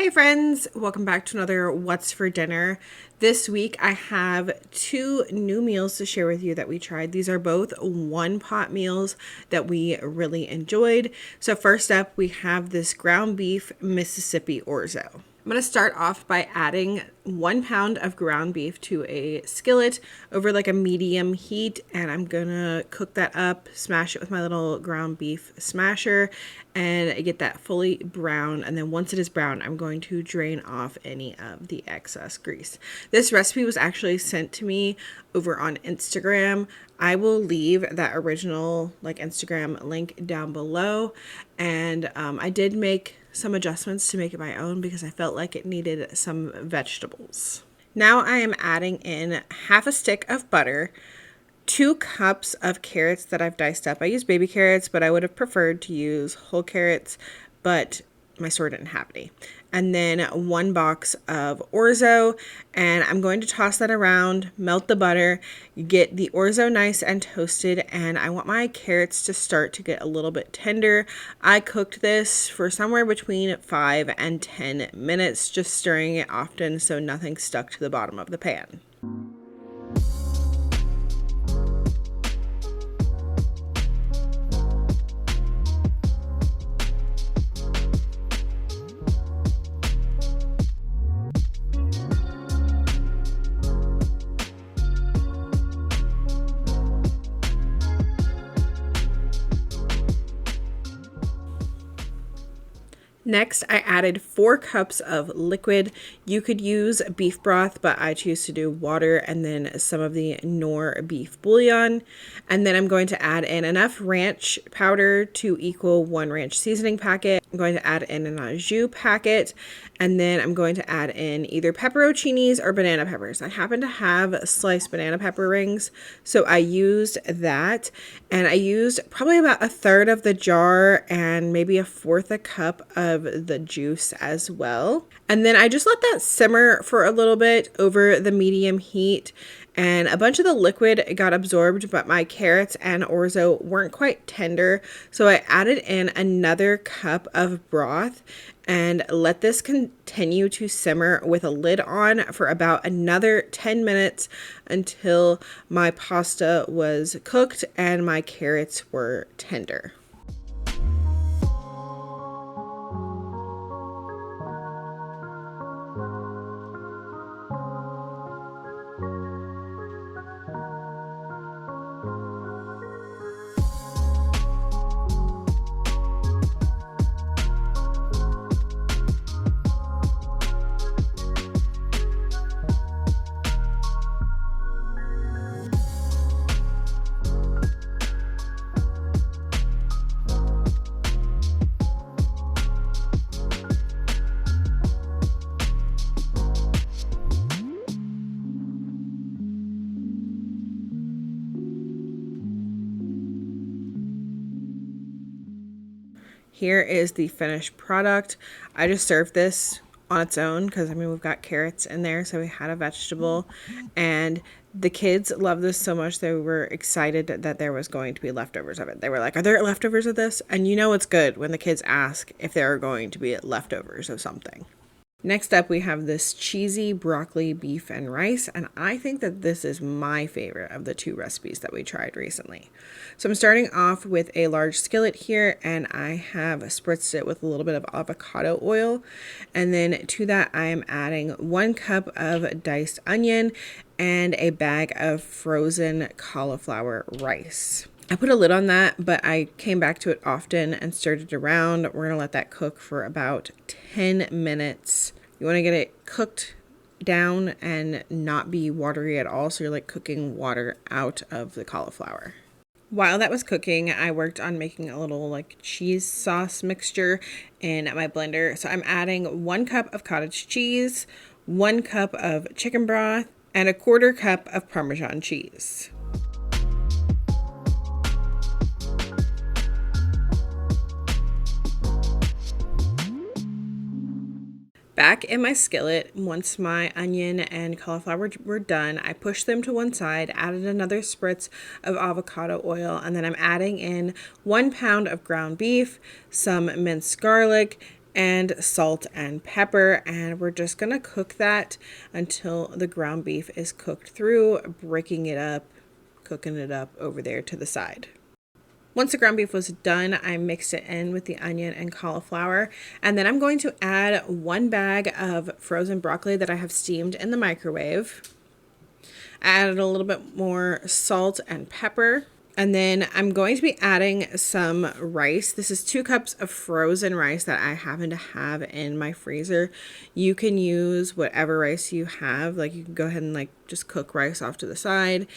Hey friends, welcome back to another What's for Dinner. This week I have two new meals to share with you that we tried. These are both one pot meals that we really enjoyed. So first up we have this ground beef Mississippi Orzo. I'm going to start off by adding 1 pound of ground beef to a skillet over like a medium heat, and I'm going to cook that up, smash it with my little ground beef smasher, and get that fully brown. And then once it is brown, I'm going to drain off any of the excess grease. This recipe was actually sent to me over on Instagram. I will leave that original Instagram link down below, and I did make some adjustments to make it my own because I felt like it needed some vegetables. Now I am adding in half a stick of butter, 2 cups of carrots that I've diced up. I use baby carrots, but I would have preferred to use whole carrots, but my store didn't have any. And then 1 box of Orzo, and I'm going to toss that around, melt the butter, get the Orzo nice and toasted, and I want my carrots to start to get a little bit tender. I cooked this for somewhere between 5 and 10 minutes, just stirring it often so nothing stuck to the bottom of the pan. Next, I added 4 cups of liquid. You could use beef broth, but I choose to do water and then some of the Knorr beef bouillon. And then I'm going to add in enough ranch powder to equal 1 ranch seasoning packet. I'm going to add in an au jus packet, and then I'm going to add in either pepperonchinis or banana peppers. I happen to have sliced banana pepper rings, so I used that, and I used probably about 1/3 of the jar and maybe 1/4 a cup of the juice as well. And then I just let that simmer for a little bit over the medium heat, and a bunch of the liquid got absorbed, but my carrots and Orzo weren't quite tender, so I added in another cup of broth and let this continue to simmer with a lid on for about another 10 minutes until my pasta was cooked and my carrots were tender. Here is the finished product. I just served this on its own because we've got carrots in there, so we had a vegetable, and the kids love this so much they were excited that there was going to be leftovers of it. They were like, "Are there leftovers of this?" And you know it's good when the kids ask if there are going to be leftovers of something. Next up, we have this cheesy broccoli beef and rice, and I think that this is my favorite of the 2 recipes that we tried recently. So I'm starting off with a large skillet here, and I have spritzed it with a little bit of avocado oil, and then to that I am adding 1 cup of diced onion and a bag of frozen cauliflower rice. I put a lid on that, but I came back to it often and stirred it around. We're going to let that cook for about 10 minutes. You want to get it cooked down and not be watery at all, so you're cooking water out of the cauliflower. While that was cooking, I worked on making a little cheese sauce mixture in my blender. So I'm adding 1 cup of cottage cheese, 1 cup of chicken broth, and 1/4 cup of parmesan cheese. Back in my skillet, once my onion and cauliflower were done, I pushed them to one side, added another spritz of avocado oil, and then I'm adding in 1 pound of ground beef, some minced garlic, and salt and pepper, and we're just gonna cook that until the ground beef is cooked through, breaking it up, cooking it up over there to the side. Once the ground beef was done, I mixed it in with the onion and cauliflower, and then I'm going to add 1 bag of frozen broccoli that I have steamed in the microwave. I added a little bit more salt and pepper. And then I'm going to be adding some rice. This is 2 cups of frozen rice that I happen to have in my freezer. You can use whatever rice you have. Like, you can go ahead and like just cook rice off to the side.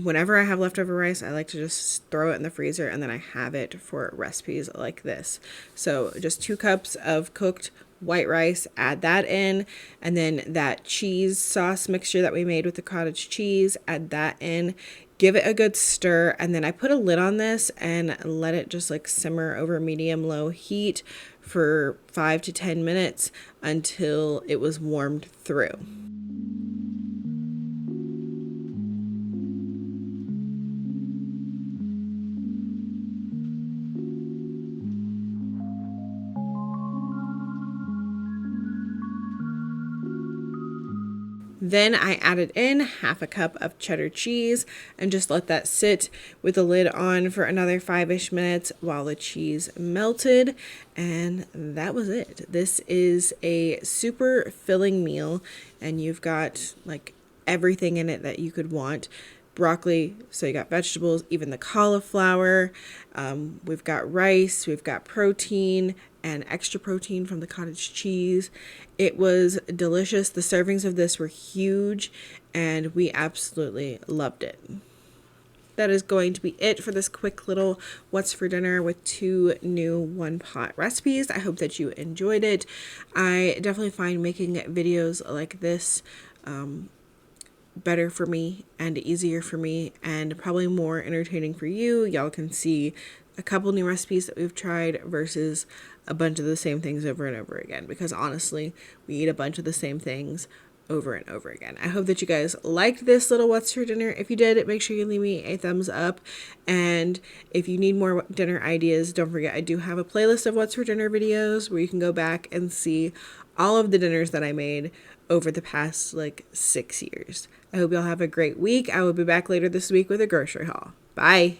Whenever I have leftover rice, I like to just throw it in the freezer, and then I have it for recipes like this. So just 2 cups of cooked white rice, add that in, and then that cheese sauce mixture that we made with the cottage cheese, add that in. Give it a good stir, and then I put a lid on this and let it just like simmer over medium-low heat for 5 to 10 minutes until it was warmed through. Then I added in 1/2 cup of cheddar cheese and just let that sit with the lid on for another 5-ish minutes while the cheese melted. And that was it. This is a super filling meal, and you've got like everything in it that you could want. Broccoli, so you got vegetables, even the cauliflower. We've got rice, we've got protein and extra protein from the cottage cheese. It was delicious. The servings of this were huge, and we absolutely loved it. That is going to be it for this quick little What's for Dinner with 2 new one-pot recipes. I hope that you enjoyed it. I definitely find making videos like this better for me and easier for me, and probably more entertaining for you. Y'all can see a couple new recipes that we've tried versus a bunch of the same things over and over again, because honestly, we eat a bunch of the same things over and over again. I hope that you guys liked this little What's for Dinner. If you did, make sure you leave me a thumbs up. And if you need more dinner ideas, don't forget I do have a playlist of What's for Dinner videos where you can go back and see all of the dinners that I made over the past like 6 years. I hope y'all have a great week. I will be back later this week with a grocery haul. Bye.